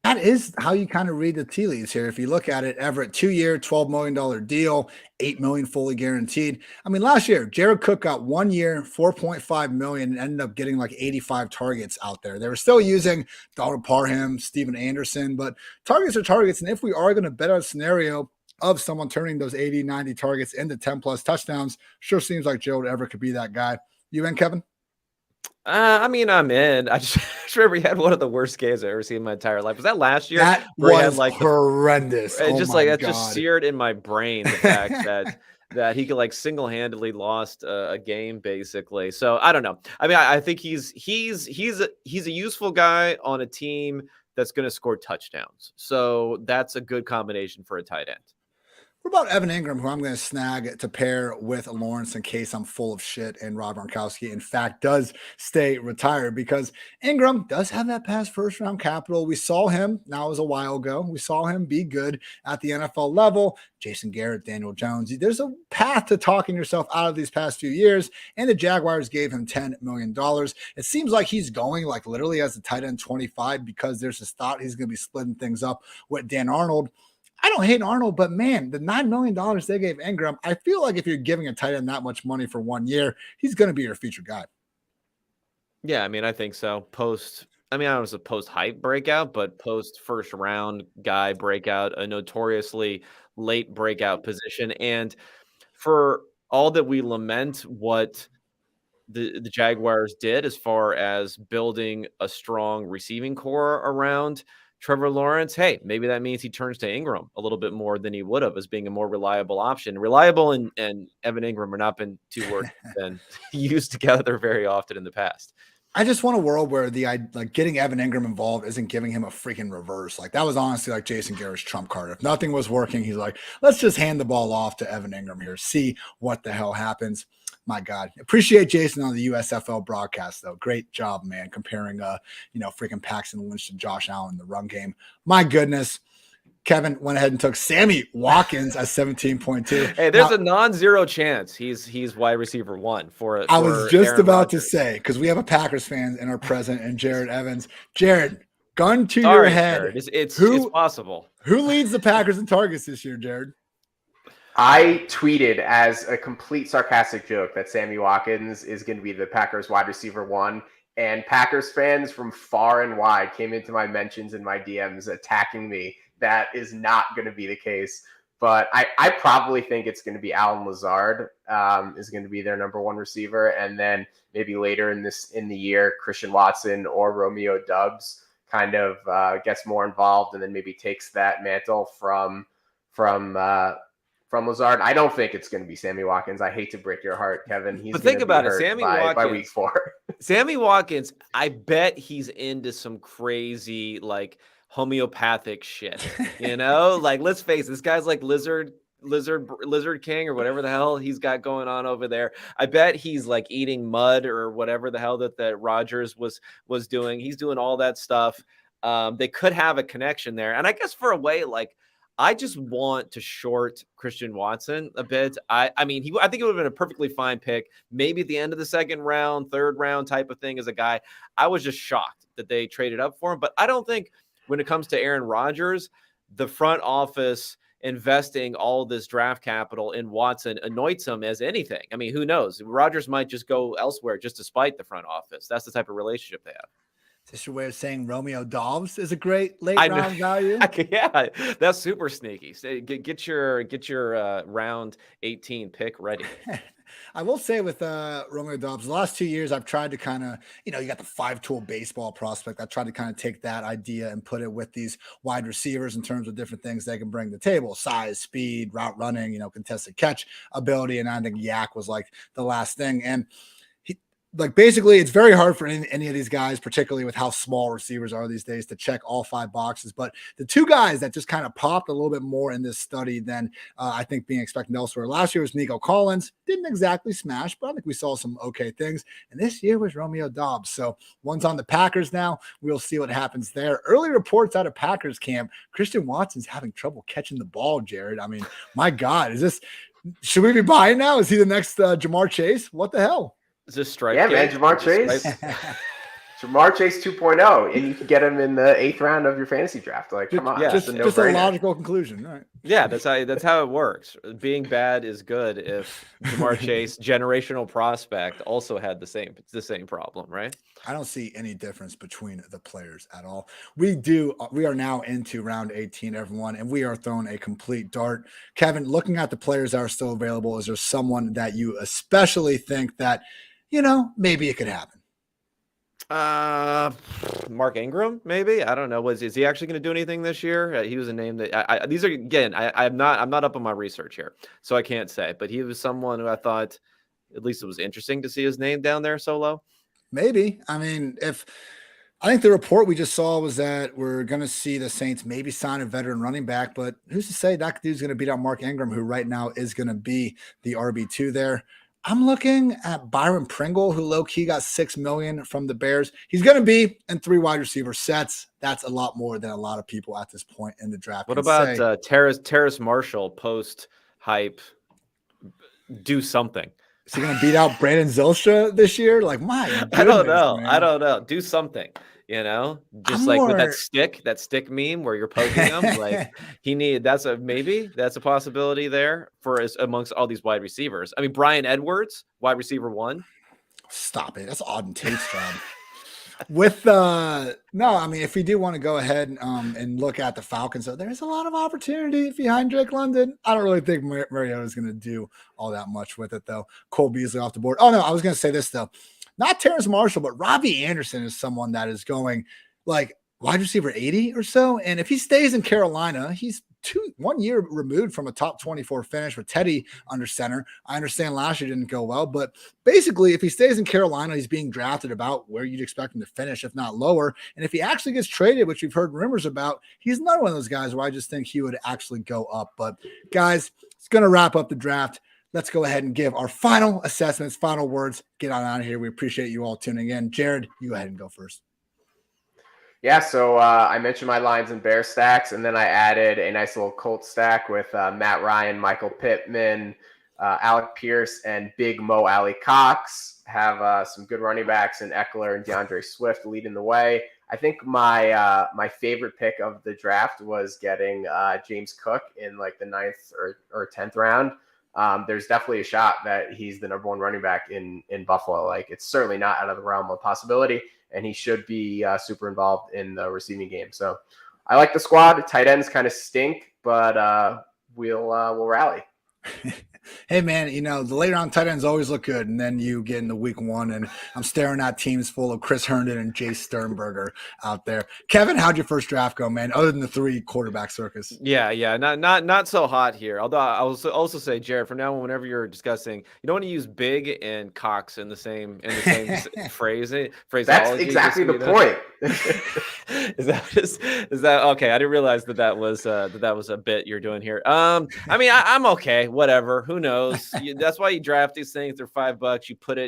That is how you kind of read the tea leaves here. If you look at it, Everett, 2-year, $12 million deal, $8 million fully guaranteed. I mean, last year, Jared Cook got 1 year, $4.5 million, and ended up getting like 85 targets out there. They were still using Donald Parham, Steven Anderson, but targets are targets. And if we are going to bet on a scenario, of someone turning those 80, 90 targets into 10 plus touchdowns. Sure seems like Gerald Everett could be that guy. You in, Kevin? I mean, I'm in. I just remember he had one of the worst games I've ever seen in my entire life. Was that last year? That was horrendous. It's just like that God. just seared in my brain the fact that he could like single-handedly lost a game basically. So I don't know. I mean, I think he's a useful guy on a team that's going to score touchdowns. So that's a good combination for a tight end. What about Evan Ingram, who I'm going to snag to pair with Lawrence in case I'm full of shit and Rob Gronkowski, in fact, does stay retired? Because Ingram does have that past first-round capital. We saw him, now it was a while ago, we saw him be good at the NFL level. Jason Garrett, Daniel Jones. There's a path to talking yourself out of these past few years, and the Jaguars gave him $10 million. It seems like he's going like literally as a tight end 25 because there's this thought he's going to be splitting things up with Dan Arnold. I don't hate Arnold, but man, the $9 million they gave Ingram, I feel like if you're giving a tight end that much money for 1 year, he's going to be your featured guy. Yeah, I mean, I think so. I don't know if it's a post-hype breakout, but post-first-round guy breakout, a notoriously late breakout position. And for all that we lament what the Jaguars did as far as building a strong receiving core around Trevor Lawrence, hey, maybe that means he turns to Ingram a little bit more than he would have as being a more reliable option. Reliable and Evan Ingram have not been two words been used together very often in the past. I just want a world where getting Evan Ingram involved isn't giving him a freaking reverse. Like that was honestly like Jason Garrett's trump card. If nothing was working, he's like, let's just hand the ball off to Evan Ingram here. See what the hell happens. My God, appreciate Jason on the USFL broadcast though. Great job, man. Comparing, freaking Paxton Lynch to Josh Allen in the run game. My goodness. Kevin went ahead and took Sammy Watkins at 17.2. Hey, there's a non-zero chance he's wide receiver one for. I was just Aaron about Rodgers. to say, because we have a Packers fan in our present and Jarad Evans. Jarad, gun to your head. Jarad. It's possible. Who leads the Packers in targets this year, Jarad? I tweeted as a complete sarcastic joke that Sammy Watkins is going to be the Packers wide receiver one. And Packers fans from far and wide came into my mentions and my DMs attacking me. That is not going to be the case. But I probably think it's going to be Allen Lazard is going to be their number one receiver. And then maybe later in the year, Christian Watson or Romeo Doubs kind of gets more involved and then maybe takes that mantle from Lazard. I don't think it's going to be Sammy Watkins. I hate to break your heart, Kevin. But think about it, Sammy Watkins by week 4. Sammy Watkins, I bet he's into some crazy like homeopathic shit. Like let's face it, this guy's like Lizard King or whatever the hell he's got going on over there. I bet he's like eating mud or whatever the hell that Rodgers was doing. He's doing all that stuff. They could have a connection there, and I guess for a way like. I just want to short Christian Watson a bit. I think it would have been a perfectly fine pick. Maybe at the end of the second round, third round type of thing as a guy. I was just shocked that they traded up for him. But I don't think when it comes to Aaron Rodgers, the front office investing all this draft capital in Watson anoints him as anything. I mean, who knows? Rodgers might just go elsewhere just to spite the front office. That's the type of relationship they have. Is this your way of saying Romeo Doubs is a great late round value? Yeah, that's super sneaky. Get your round 18 pick ready. I will say with Romeo Doubs, the last 2 years, I've tried to kind of, you got the 5-tool baseball prospect. I've tried to kind of take that idea and put it with these wide receivers in terms of different things they can bring to the table: size, speed, route running, contested catch ability. And I think Yak was like the last thing. And basically, it's very hard for any of these guys, particularly with how small receivers are these days, to check all 5 boxes. But the 2 guys that just kind of popped a little bit more in this study than I think being expected elsewhere last year was Nico Collins. Didn't exactly smash, but I think we saw some okay things. And this year was Romeo Doubs. So one's on the Packers now. We'll see what happens there. Early reports out of Packers camp, Christian Watson's having trouble catching the ball, Jarad. I mean, my God, should we be buying now? Is he the next Jamar Chase? What the hell? Is this strike? Yeah, man, Jamar Chase. Jamar Chase 2.0, and you can get him in the 8th round of your fantasy draft. Like, come on, Yeah, that's just a logical conclusion, right? Yeah, that's how it works. Being bad is good if Jamar Chase, generational prospect, also had the same problem, right? I don't see any difference between the players at all. We are now into round 18, everyone, and we are throwing a complete dart. Kevin, looking at the players that are still available, is there someone that you especially think that, maybe it could happen? Mark Ingram, maybe. I don't know. Is he actually going to do anything this year? He was a name that these are, again. I'm not up on my research here, so I can't say. But he was someone who I thought, at least it was interesting to see his name down there so low. Maybe. I mean, I think the report we just saw was that we're going to see the Saints maybe sign a veteran running back, but who's to say that dude's going to beat out Mark Ingram, who right now is going to be the RB2 there. I'm looking at Byron Pringle, who low-key got $6 million from the Bears. He's going to be in 3 wide receiver sets. That's a lot more than a lot of people at this point in the draft. What about Terrace Marshall post-hype? Do something. Is he going to beat out Brandon Zylstra this year? Like, my goodness, I don't know. man. I don't know. Do something. Just with that stick meme where you're poking him, like that's a possibility there amongst all these wide receivers. I mean, Brian Edwards, wide receiver 1. Stop it. That's Auden Tate's job. If we do want to go ahead and look at the Falcons, so there's a lot of opportunity behind Drake London. I don't really think Mariota is going to do all that much with it, though. Cole Beasley off the board. Oh, no, I was going to say this, though. Not Terrace Marshall, but Robbie Anderson is someone that is going like wide receiver 80 or so. And if he stays in Carolina, he's 1 year removed from a top 24 finish with Teddy under center. I understand last year didn't go well, but basically if he stays in Carolina, he's being drafted about where you'd expect him to finish, if not lower. And if he actually gets traded, which we've heard rumors about, he's another one of those guys where I just think he would actually go up. But guys, it's going to wrap up the draft. Let's go ahead and give our final assessments, final words. Get on out of here. We appreciate you all tuning in. Jarad, you go ahead and go first. Yeah, so I mentioned my Lions and Bears stacks, and then I added a nice little Colts stack with Matt Ryan, Michael Pittman, Alec Pierce, and Big Mo Alley Cox. Have some good running backs in Eckler and DeAndre Swift leading the way. I think my favorite pick of the draft was getting James Cook in like the 9th or 10th round. There's definitely a shot that he's the number 1 running back in Buffalo. Like, it's certainly not out of the realm of possibility, and he should be super involved in the receiving game. So I like the squad. Tight ends kind of stink, but we'll rally. Hey, man, the later on tight ends always look good, and then you get into week 1, and I'm staring at teams full of Chris Herndon and Jace Sternberger out there. Kevin, how'd your first draft go, man, other than the 3 quarterback circus? Yeah, not so hot here. Although I will also say, Jarad, from now on, whenever you're discussing, you don't want to use Big and Cox in the same phraseology. That's exactly the point. Is that okay? I didn't realize that was a bit you're doing here. I mean, I'm okay. Whatever. Who knows? That's why you draft these things. They're $5. You put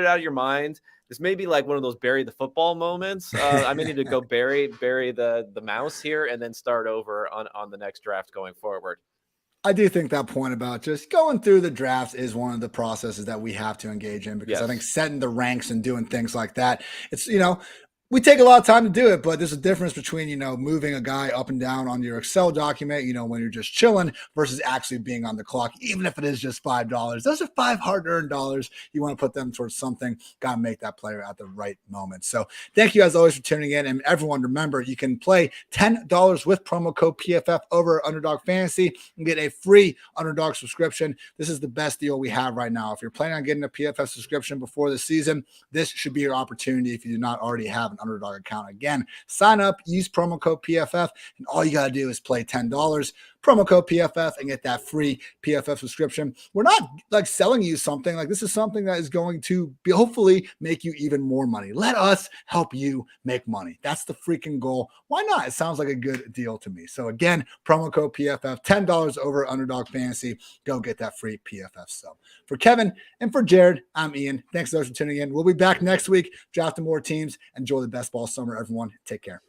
it out of your mind. This may be like one of those bury the football moments. I may need to go bury the mouse here and then start over on the next draft going forward. I do think that point about just going through the drafts is one of the processes that we have to engage in, because I think setting the ranks and doing things like that, it's, we take a lot of time to do it, but there's a difference between, moving a guy up and down on your Excel document, when you're just chilling, versus actually being on the clock, even if it is just $5. Those are 5 hard-earned dollars. You want to put them towards something, got to make that player at the right moment. So thank you as always for tuning in. And everyone, remember, you can play $10 with promo code PFF over Underdog Fantasy and get a free Underdog subscription. This is the best deal we have right now. If you're planning on getting a PFF subscription before the season, this should be your opportunity if you do not already have an Underdog account. Again, sign up, use promo code PFF, and all you got to do is play $10. Promo code PFF and get that free PFF subscription. We're not like selling you something. Like, this is something that is going to hopefully make you even more money. Let us help you make money. That's the freaking goal. Why not? It sounds like a good deal to me. So again, promo code PFF, $10 over Underdog Fantasy. Go get that free PFF sub. For Kevin and for Jarad, I'm Ian. Thanks so much for tuning in. We'll be back next week, drafting more teams. Enjoy the best ball summer, everyone. Take care.